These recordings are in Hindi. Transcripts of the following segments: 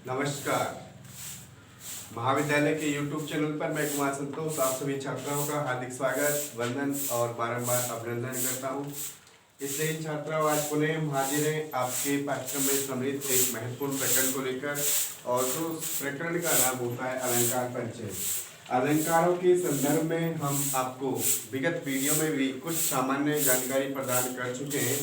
नमस्कार। महाविद्यालय के YouTube चैनल पर मैं कुमार संतोष आप सभी छात्राओं का हार्दिक स्वागत, वंदन और बारंबार अभिनंदन करता हूं। इसलिए छात्राओं, आज पुनः हम हाजिर हैं आपके पाठ्यक्रम में सम्मिलित एक महत्वपूर्ण प्रकरण को लेकर, और जो प्रकरण का नाम होता है अलंकार परिचय। अलंकारों के संदर्भ में हम आपको विगत वीडियो में भी कुछ सामान्य जानकारी प्रदान कर चुके हैं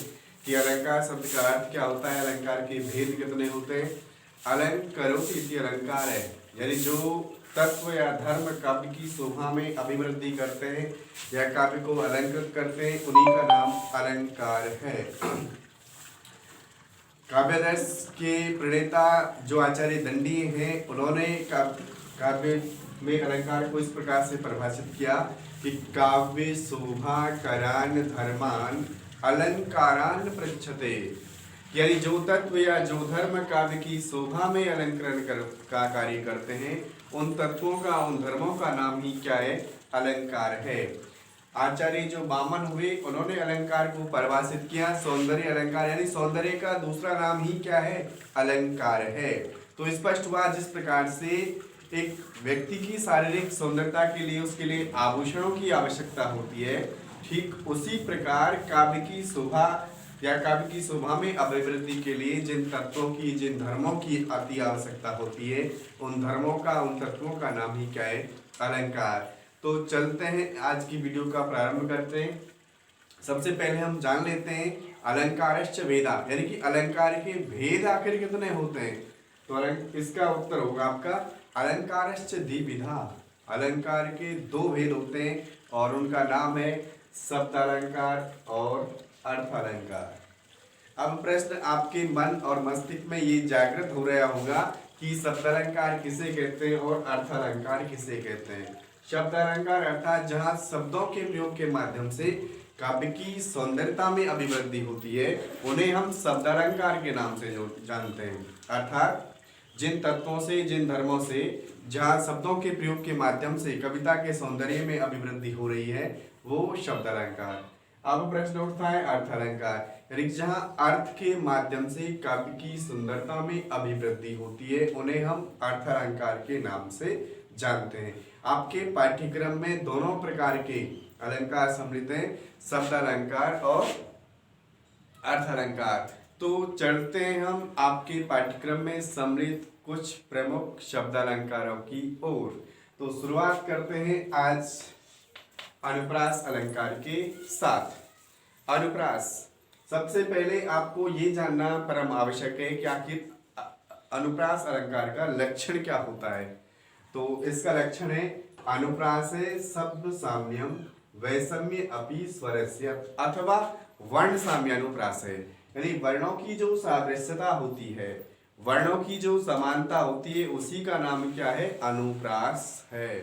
कि अलंकार शब्द का अर्थ क्या होता है, अलंकार के भेद कितने होते हैं। अलंकरोति इति अलंकार है, यानी जो तत्व या धर्म काव्य की शोभा में अभिवृद्धि करते हैं या काव्य को अलंकृत करते हैं, उन्हीं का नाम अलंकार है। काव्यरस के प्रणेता जो आचार्य दंडी हैं, उन्होंने काव्य में अलंकार को इस प्रकार से परिभाषित किया कि काव्य शोभा करान धर्मान अलंकारान पृच्छते, यानी जो तत्व या जो धर्म काव्य की शोभा में अलंकरण का कार्य करते हैं, उन तत्वों का, उन धर्मों का नाम ही क्या है, अलंकार है। आचार्य जो वामन हुए, उन्होंने अलंकार को परिभाषित किया सौंदर्य अलंकार, यानी सौंदर्य का दूसरा नाम ही क्या है, अलंकार है। तो स्पष्ट हुआ, जिस प्रकार से एक व्यक्ति की शारीरिक सुंदरता के लिए उसके लिए आभूषणों की आवश्यकता होती है, ठीक उसी प्रकार काव्य की शोभा या काव्य की शोभा में अभिवृद्धि के लिए जिन तत्वों की, जिन धर्मों की अति आवश्यकता होती है, उन धर्मों का, उन तत्वों का नाम ही क्या है, अलंकार। तो चलते हैं, आज की वीडियो का प्रारंभ करते हैं। सबसे पहले हम जान लेते हैं अलंकारश्च भेदा, यानी कि अलंकार के भेद आखिर कितने होते हैं। तो इसका उत्तर होगा आपका अलंकारश्च द्विविधा। अलंकार के दो भेद होते हैं और उनका नाम है शब्द अलंकार और अर्थ अलंकार। अब प्रश्न आपके मन और मस्तिष्क में ये जागृत हो रहा होगा कि शब्द अलंकार किसे कहते हैं और अर्थ अलंकार किसे कहते हैं। शब्द अलंकार अर्थात जहाँ शब्दों के प्रयोग के माध्यम से काव्य की सौंदर्यता में अभिवृद्धि होती है, उन्हें हम शब्द अलंकार के नाम से जानते हैं। अर्थात जिन तत्वों से, जिन धर्मों से, जहाँ शब्दों के प्रयोग के माध्यम से कविता के सौंदर्य में अभिवृद्धि हो रही है, वो शब्द अलंकार। अब प्रश्न उठता है अर्थ अलंकार, यानी जहाँ अर्थ के माध्यम से काव्य की सुंदरता में अभिवृद्धि होती है, उन्हें हम अर्थ अलंकार के नाम से जानते हैं। आपके पाठ्यक्रम में दोनों प्रकार के अलंकार सम्मिलित हैं, शब्द अलंकार और अर्थ अलंकार। तो चलते हैं हम आपके पाठ्यक्रम में सम्मिलित कुछ प्रमुख शब्द अलंकारों की ओर। तो शुरुआत करते हैं आज अनुप्रास अलंकार के साथ। अनुप्रास, सबसे पहले आपको ये जानना परम आवश्यक है कि आखिर अनुप्रास अलंकार का लक्षण क्या होता है। तो इसका लक्षण है अनुप्रास शब्द साम्यम वैषम्य अपि स्वरस्य अथवा वर्ण साम्य अनुप्रास है, यानी वर्णों की जो सादृश्यता होती है, वर्णों की जो समानता होती है, उसी का नाम क्या है, अनुप्रास है।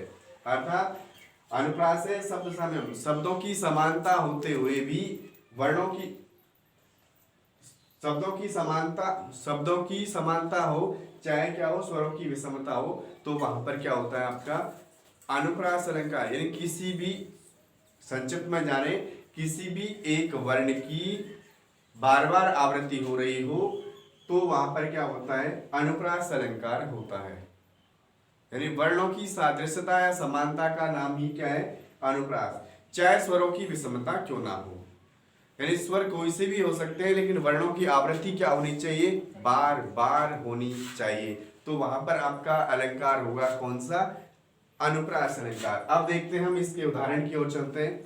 अर्थात अनुप्रास है शब्द साम्यम, शब्दों की समानता होते हुए भी वर्णों की, शब्दों की समानता हो, चाहे क्या हो, स्वरों की विषमता हो, तो वहां पर क्या होता है आपका अनुप्रास अलंकार। यानी किसी भी, संक्षिप्त में जाने, किसी भी एक वर्ण की बार बार आवृत्ति हो रही हो, तो वहां पर क्या होता है, अनुप्रास अलंकार होता है। यानी वर्णों की सादृश्यता या समानता का नाम ही क्या है, अनुप्रास, चाहे स्वरों की विषमता क्यों ना हो। यानी स्वर कोई से भी हो सकते हैं, लेकिन वर्णों की आवृत्ति क्या होनी चाहिए, बार बार होनी चाहिए। तो वहां पर आपका अलंकार होगा कौन सा, अनुप्रास अलंकार। अब देखते हैं हम इसके उदाहरण की ओर चलते हैं।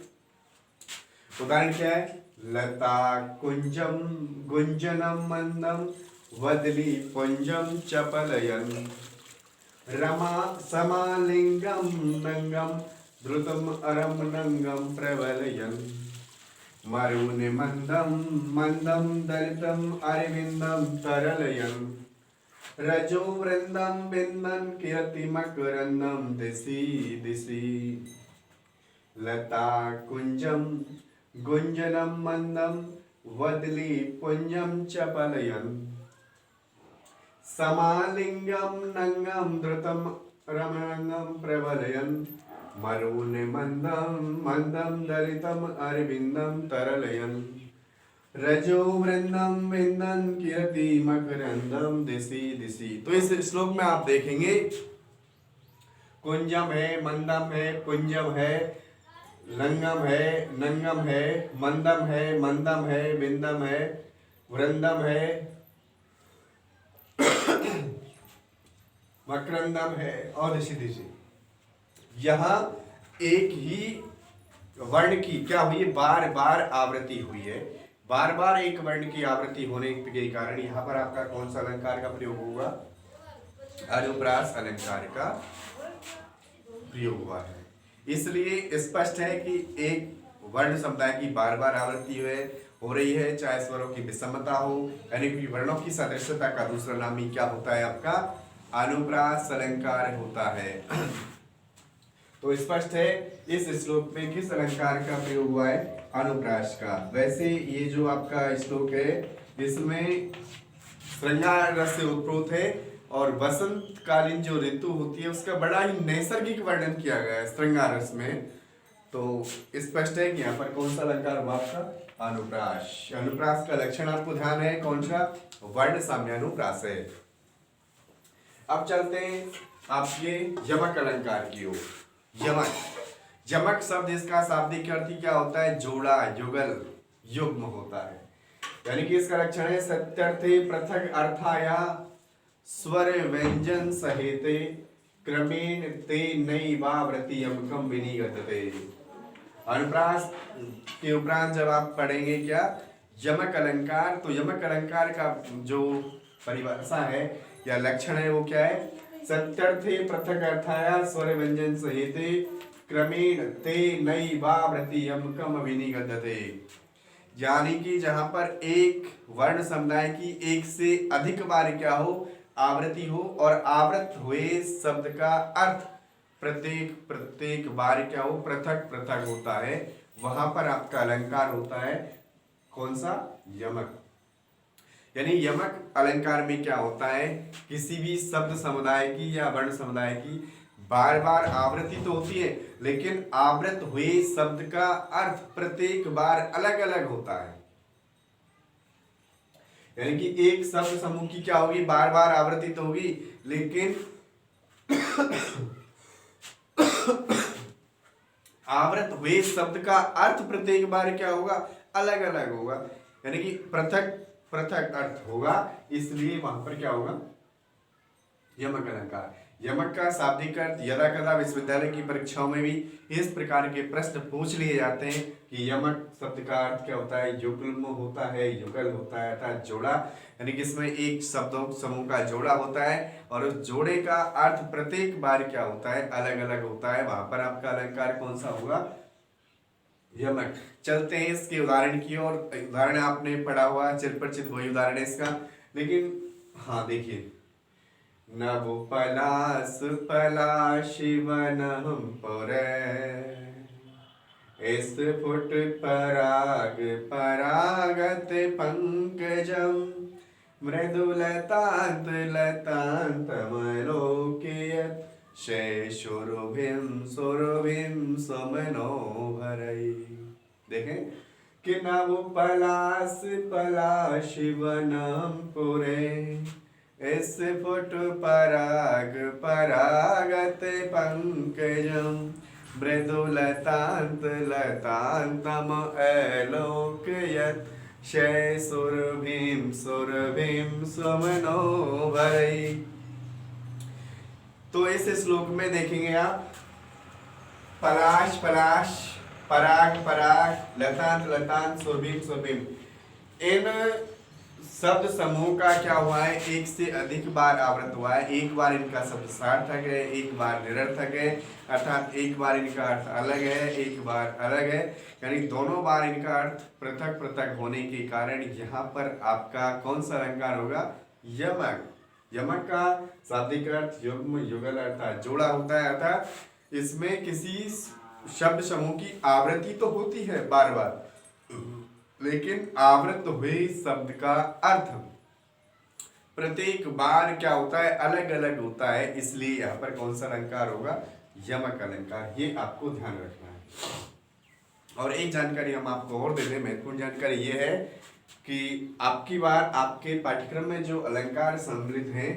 उदाहरण क्या है, लता कुंजम गुंजनम मंदम वदली पुंजम चपलयन रमा समालिंगम नंगम द्रुतम अरम नंगम प्रवलयन मरुन मंदम मंदम दलितम अरविंदम तरलयन रजो वृंदम बिंदन कीर्ति मकरंदम दिशि दिशि। लता कुंजम गुंजनम मंदम वदली पुंजम चपलयन समालिंगम नंगम द्रुतम रमणंगम प्रवलयन मरुन मंदम मंदम दलितम अरविंदम तरलयन रजो वृंदम विंदन कीर्ति मकरंदम दिशि दिशि। तो इस श्लोक में आप देखेंगे कुंजम है, मंदम है, पुंजम है, लंगम है, नंगम है, मंदम है, बिंदम है, वृंदम है, मकरंदम है और दिशि दिशि। यहाँ एक ही वर्ण की क्या हुई है, बार बार आवृत्ति हुई है। बार बार एक वर्ण की आवृत्ति होने के कारण यहाँ पर आपका कौन सा अलंकार का प्रयोग होगा, अनुप्रास अलंकार का प्रयोग हुआ है। इसलिए स्पष्ट है कि एक वर्ण समुदाय की बार बार आवृत्ति हो रही है, चाहे स्वरों की विषमता हो, यानी कि वर्णों की सदृशता का दूसरा नाम ही क्या होता है, आपका अनुप्रास अलंकार होता है। तो स्पष्ट है इस श्लोक में किस अलंकार का प्रयोग हुआ है, अनुप्रास का। वैसे ये जो आपका श्लोक है इसमें श्रृंगार रस से उत्प्रोत है और वसंत कालीन जो ऋतु होती है उसका बड़ा ही नैसर्गिक वर्णन किया गया है श्रृंगार रस में। तो स्पष्ट है कि यहाँ पर कौन सा अलंकार हुआ आपका, अनुप्रास। अनुप्रास का लक्षण आपको ध्यान है कौन सा, वर्ण साम्यानुप्रास है। अब चलते हैं आपके यमक अलंकार की ओर। यमक, यमक शब्द इसका शाब्दिक अर्थ क्या होता है, जोड़ा, युगल, युग्म होता है। यानी कि इसका लक्षण है सत्यर्थे पृथक अर्थाया स्वर व्यंजन सहेते क्रमेण ते नैवावृत्ति यमकम विनिगतते। अनुप्रास के उपरांत जब आप पढ़ेंगे क्या यमक अलंकार, तो यमक अलंकार का जो परिभाषा है या लक्षण है वो क्या है, सत्यर्थे पृथक अर्थाया स्वर व्यंजन सहिते क्रमेण ते नैवावृत्ति यमकम विनिगतते। यानी कि जहां पर एक वर्ण समुदाय की एक से अधिक बार क्या हो, आवृत्ति हो, और आवृत हुए शब्द का अर्थ प्रत्येक बार क्या हो, पृथक पृथक होता है, वहां पर आपका अलंकार होता है कौन सा, यमक। यानी यमक अलंकार में क्या होता है, किसी भी शब्द समुदाय की या वर्ण समुदाय की बार बार आवृत्ति तो होती है, लेकिन आवृत हुए शब्द का अर्थ प्रत्येक बार अलग अलग होता है। यानी कि एक शब्द समूह की क्या होगी, बार बार आवृत्ति तो होगी, लेकिन आवृत हुए शब्द का अर्थ प्रत्येक बार क्या होगा, अलग अलग होगा। यानी कि पृथक पृथक अर्थ होगा, इसलिए वहां पर क्या होगा, यमक अलंकार। यमक का शाब्दिक अर्थ यदा कदा विश्वविद्यालय की परीक्षाओं में भी इस प्रकार के प्रश्न पूछ लिए जाते हैं कि यमक शब्द का अर्थ क्या होता है, युग्म होता है, युगल होता है, अर्थात जोड़ा। यानी कि इसमें एक शब्दों समूह का जोड़ा होता है और उस जोड़े का अर्थ प्रत्येक बार क्या होता है, अलग अलग होता है। वहां पर आपका अलंकार कौन सा होगा, यमक। चलते हैं इसके उदाहरण की ओर। उदाहरण आपने पढ़ा हुआ चिर परिचित वही उदाहरण है इसका, लेकिन हाँ देखिए, नभ पलास पलाशिवन हम परे स्फुट पराग परागत पंकजम मृदुलतांत लतांतमलोकयत् शैशुरभिं सुरभिं समनोहरै। देखें कि नभ पलास पलाशिवनम पुरे स्फुट पराग परागत पंकजम मृदुलतांत लतांतम अलोकयत् शैशुरभिं सुरभिं समनोहरै। तो इस श्लोक में देखेंगे आप पलाश पलाश, पराग पराग, लतांत लतांत, सुरभिम सुरभिम, इन शब्द समूह का क्या हुआ है, एक से अधिक बार आवृत हुआ है। एक बार इनका शब्द सार्थक है, एक बार निरर्थक है, अर्थात एक बार इनका अर्थ अलग है, एक बार अलग है। यानी दोनों बार इनका अर्थ पृथक पृथक होने के कारण यहाँ पर आपका कौन सा अलंकार होगा, यमक। यमक का शाब्दिक अर्थ युग्म युगल अर्थात जोड़ा होता है, अर्थात इसमें किसी शब्द समूह की आवृत्ति तो होती है बार बार, लेकिन आवृत हुए शब्द का अर्थ प्रत्येक बार क्या होता है, अलग अलग होता है। इसलिए यहाँ पर कौन सा अलंकार होगा, यमक अलंकार। ये आपको ध्यान रखना है। और एक जानकारी हम आपको और दे दें, महत्वपूर्ण जानकारी ये है कि आपकी बार आपके पाठ्यक्रम में जो अलंकार सम्मिलित हैं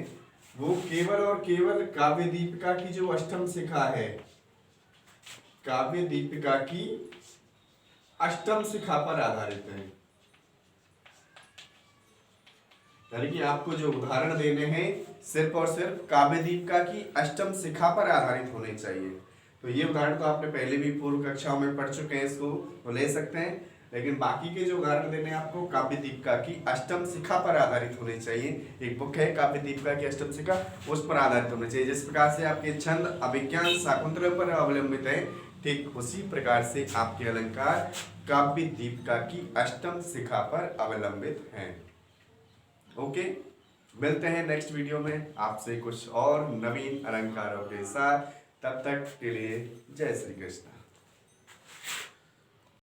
वो केवल और केवल काव्य दीपिका की जो अष्टम शिखा है, काव्य दीपिका की अष्टम शिखा पर आधारित है। यानी कि आपको जो उदाहरण देने हैं सिर्फ और सिर्फ काव्य दीपिका की अष्टम शिखा पर आधारित होने चाहिए। तो ये उदाहरण तो आपने पहले भी पूर्व कक्षाओं में पढ़ चुके हैं, इसको तो ले सकते हैं, लेकिन बाकी के जो उदाहरण देने हैं आपको काव्य दीपिका की अष्टम शिखा पर आधारित होने चाहिए। एक बुक है काव्य दीपिका की अष्टम शिखा, उस पर आधारित होने चाहिए। जिस प्रकार से आपके छंद अभिज्ञान शाकुंतल पर अवलंबित है, ठीक उसी प्रकार से आपके अलंकार काव्य दीपिका की अष्टम शिखा पर अवलंबित हैं। ओके, मिलते हैं नेक्स्ट वीडियो में आपसे कुछ और नवीन अलंकारों के साथ। तब तक के लिए जय श्री कृष्ण।